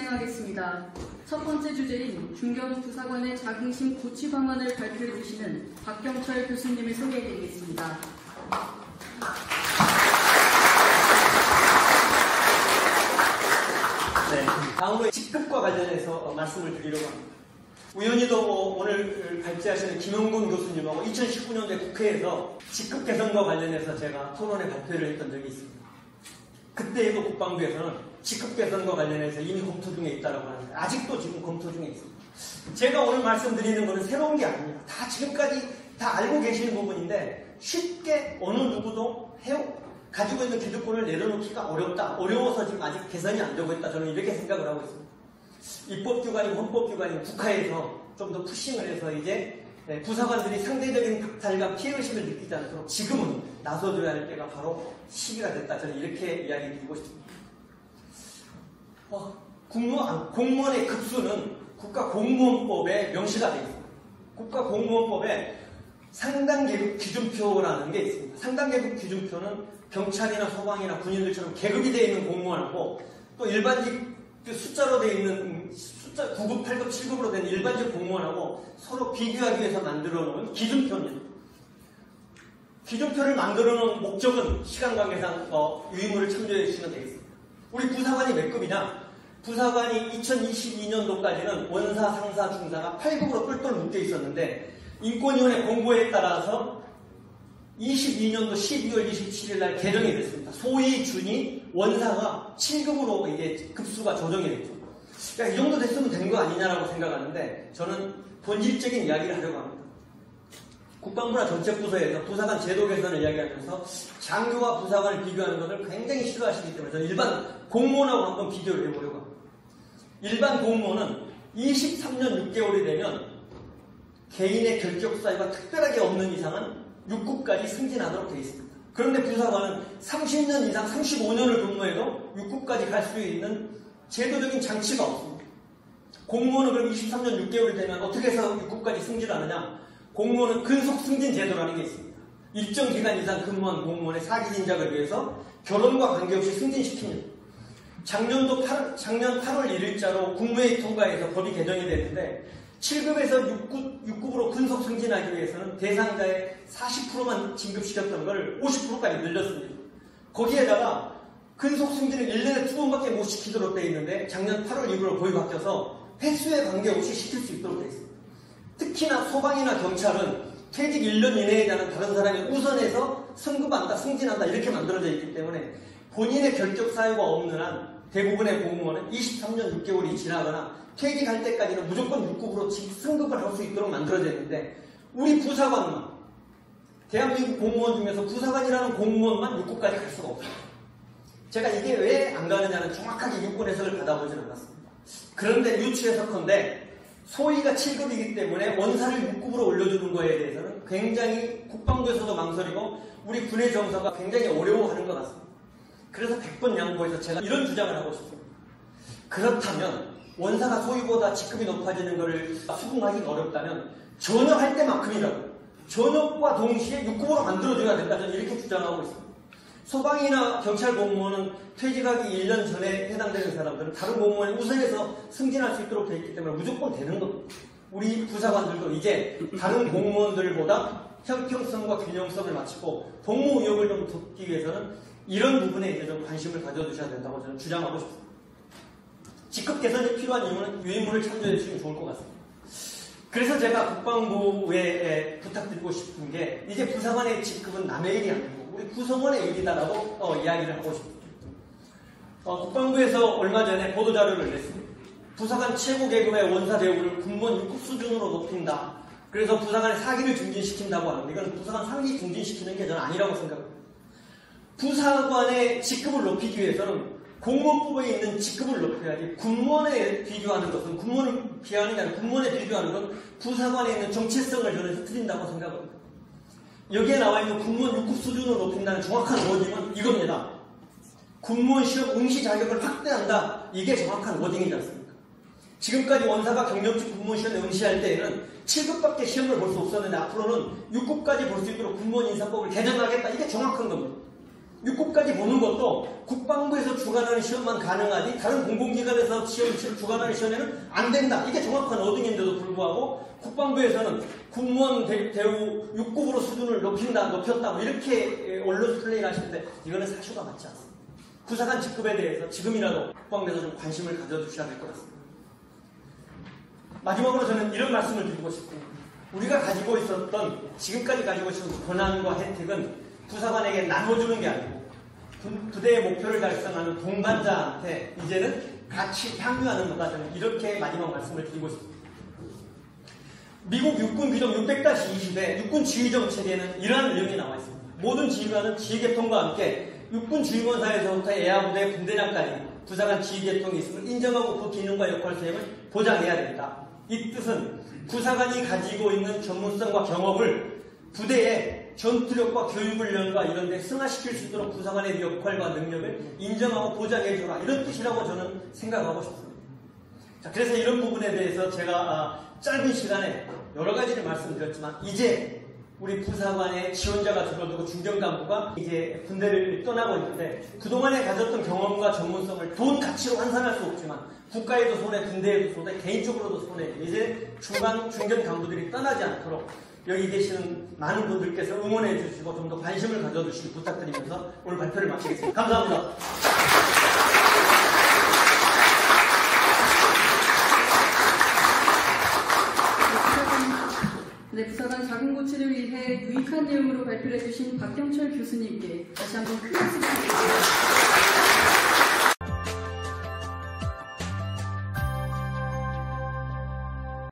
진행하겠습니다. 첫 번째 주제인 중견 부사관의 자긍심 고취 방안을 발표해 주시는 박경철 교수님을 소개해 드리겠습니다. 네, 다음으로 직급과 관련해서 말씀을 드리려고 합니다. 우연히도 오늘 발제하시는 김영곤 교수님하고 2019년에 국회에서 직급 개선과 관련해서 제가 토론회 발표를 했던 적이 있습니다. 그때에도 국방부에서는 직급 개선과 관련해서 이미 검토 중에 있다고 하는데 아직도 지금 검토 중에 있습니다. 제가 오늘 말씀드리는 것은 새로운 게 아닙니다. 다 지금까지 다 알고 계시는 부분인데 쉽게 어느 누구도 가지고 있는 기득권을 내려놓기가 어려워서 지금 아직 개선이 안 되고 있다. 저는 이렇게 생각을 하고 있습니다. 입법기관이고 헌법기관이고 국가에서 좀 더 푸싱을 해서 이제 부사관들이 상대적인 박탈과 피해의식을 느끼지 않도록 지금은 나서줘야 할 때가 바로 시기가 됐다. 저는 이렇게 이야기 드리고 싶습니다. 공무원의 급수는 국가공무원법에 명시가 되어 있습니다. 국가공무원법에 상당계급 기준표라는 게 있습니다. 상당계급 기준표는 경찰이나 소방이나 군인들처럼 계급이 되어 있는 공무원하고 또 일반직 숫자로 되어 있는 숫자 9급, 8급, 7급으로 된 일반직 공무원하고 서로 비교하기 위해서 만들어 놓은 기준표입니다. 기준표를 만들어 놓은 목적은 시간 관계상 유의무를 참조해 주시면 되겠습니다. 우리 부사관이 몇 급이냐? 부사관이 2022년도까지는 원사, 상사, 중사가 8급으로 똘똘 묶여 있었는데 인권위원회 공고에 따라서 22년도 12월 27일 날 개정이 됐습니다. 소위 준이 원사가 7급으로 이게 급수가 조정이 됐죠. 그러니까 이 정도 됐으면 된 거 아니냐라고 생각하는데 저는 본질적인 이야기를 하려고 합니다. 국방부나 정책부서에서 부사관 제도 개선을 이야기하면서 장교와 부사관을 비교하는 것을 굉장히 싫어하시기 때문에 저는 일반 공무원하고 한번 비교를 해보려고 합니다. 일반 공무원은 23년 6개월이 되면 개인의 결격 사유가 특별하게 없는 이상은 6급까지 승진하도록 되어 있습니다. 그런데 부사관은 30년 이상 35년을 근무해도 6급까지 갈 수 있는 제도적인 장치가 없습니다. 공무원은 그럼 23년 6개월이 되면 어떻게 해서 6급까지 승진하느냐? 공무원은 근속 승진 제도라는 게 있습니다. 일정 기간 이상 근무한 공무원의 사기 진작을 위해서 결혼과 관계없이 승진시킵니다. 작년 8월 1일자로 국무회의 통과해서 법이 개정이 됐는데 7급에서 6급으로 근속 승진하기 위해서는 대상자의 40%만 진급시켰던 걸 50%까지 늘렸습니다. 거기에다가 근속 승진을 1년에 2번밖에 못 시키도록 되어 있는데 작년 8월 이후로 법이 바뀌어서 횟수에 관계없이 시킬 수 있도록 되어 있습니다. 특히나 소방이나 경찰은 퇴직 1년 이내에 대한 다른 사람이 우선해서 승급한다, 승진한다 이렇게 만들어져 있기 때문에 본인의 결격 사유가 없는 한 대부분의 공무원은 23년 6개월이 지나거나 퇴직할 때까지는 무조건 6급으로 승급을 할 수 있도록 만들어져 있는데 우리 부사관만 대한민국 공무원 중에서 부사관이라는 공무원만 6급까지 갈 수가 없어요. 제가 이게 왜 안 가느냐는 정확하게 육군 해석을 받아보진 않았습니다. 그런데 유추해석컨대 소위가 7급이기 때문에 원사를 6급으로 올려주는 거에 대해서는 굉장히 국방부에서도 망설이고 우리 군의 정서가 굉장히 어려워하는 것 같습니다. 그래서 100번 양보해서 제가 이런 주장을 하고 싶습니다. 그렇다면 원사가 소위보다 직급이 높아지는 것을 수긍하기가 어렵다면 전역할 때만큼이라도 전역과 동시에 6급으로 만들어줘야 된다. 저는 이렇게 주장하고 있습니다. 소방이나 경찰 공무원은 퇴직하기 1년 전에 해당되는 사람들은 다른 공무원에 우선해서 승진할 수 있도록 되어 있기 때문에 무조건 되는 겁니다. 우리 부사관들도 이제 다른 공무원들보다 형평성과 균형성을 맞추고 복무 의욕을 좀 돋기 위해서는 이런 부분에 이제 좀 관심을 가져주셔야 된다고 저는 주장하고 싶습니다. 직급 개선이 필요한 이유는 유인물을 참조해 주시면 좋을 것 같습니다. 그래서 제가 국방부에 부탁드리고 싶은 게 이제 부사관의 직급은 남의 일이 아니고 우리 구성원의 일이다라고 이야기를 하고 싶습니다. 국방부에서 얼마 전에 보도자료를 냈습니다. 부사관 최고 계급의 원사 대우를 군무원 6급 수준으로 높인다. 그래서 부사관의 사기를 증진시킨다고 하는데 이건 부사관 상기 증진시키는 게 저는 아니라고 생각합니다. 부사관의 직급을 높이기 위해서는 공무원법에 있는 직급을 높여야지 군무원에 비교하는 것은 군무원을 비하하는 게 아니라 군무원에 비교하는 건 부사관에 있는 정체성을 저는 흐트린다고 생각합니다. 여기에 나와 있는 군무원 6급 수준으로 높인다는 정확한 워딩은 이겁니다. 군무원 시험 응시 자격을 확대한다. 이게 정확한 워딩이지 않습니까? 지금까지 원사가 경력직 군무원 시험에 응시할 때에는 7급밖에 시험을 볼 수 없었는데 앞으로는 6급까지 볼 수 있도록 군무원 인사법을 개정하겠다. 이게 정확한 겁니다. 6급까지 보는 것도 국방부에서 주관하는 시험만 가능하지 다른 공공기관에서 주관하는 시험에는 안 된다. 이게 정확한 어딩인데도 불구하고 국방부에서는 군무원 대우 6급으로 수준을 높였다. 뭐 이렇게 언론 플레이를 하시는데 이거는 사실과 맞지 않습니다. 부사관 직급에 대해서 지금이라도 국방부에서 좀 관심을 가져주셔야 될 것 같습니다. 마지막으로 저는 이런 말씀을 드리고 싶습니다. 우리가 가지고 있었던, 지금까지 가지고 있었던 권한과 혜택은 부사관에게 나눠주는 게 아니고 부대의 목표를 달성하는 동반자한테 이제는 같이 향유하는 거다. 저는 이렇게 마지막 말씀을 드리고 싶습니다. 미국 육군 규정 600-20의 육군 지휘정책에는 이러한 내용이 나와 있습니다. 모든 지휘관은 지휘계통과 함께 육군 지휘본사에서부터 예하부대 분대장까지 부사관 지휘계통이 있음을 인정하고 그 기능과 역할 수행을 보장해야 된다. 이 뜻은 부사관이 가지고 있는 전문성과 경험을 부대에 전투력과 교육훈련과 이런 데 승화시킬 수 있도록 부사관의 역할과 능력을 인정하고 보장해주라. 이런 뜻이라고 저는 생각하고 싶습니다. 자, 그래서 이런 부분에 대해서 제가 짧은 시간에 여러 가지를 말씀드렸지만 이제 우리 부사관의 지원자가 줄어들고 중견간부가 이제 군대를 떠나고 있는데 그동안에 가졌던 경험과 전문성을 돈 가치로 환산할 수 없지만 국가에도 손해, 군대에도 손해, 개인적으로도 손해. 이제 중견 간부들이 떠나지 않도록 여기 계시는 많은 분들께서 응원해 주시고 좀 더 관심을 가져주시기 부탁드리면서 오늘 발표를 마치겠습니다. 감사합니다. 부사관 자금 고취를 위해 유익한 내용으로 발표해 주신 박경철 교수님께 다시 한번 큰 박수 부탁드립니다.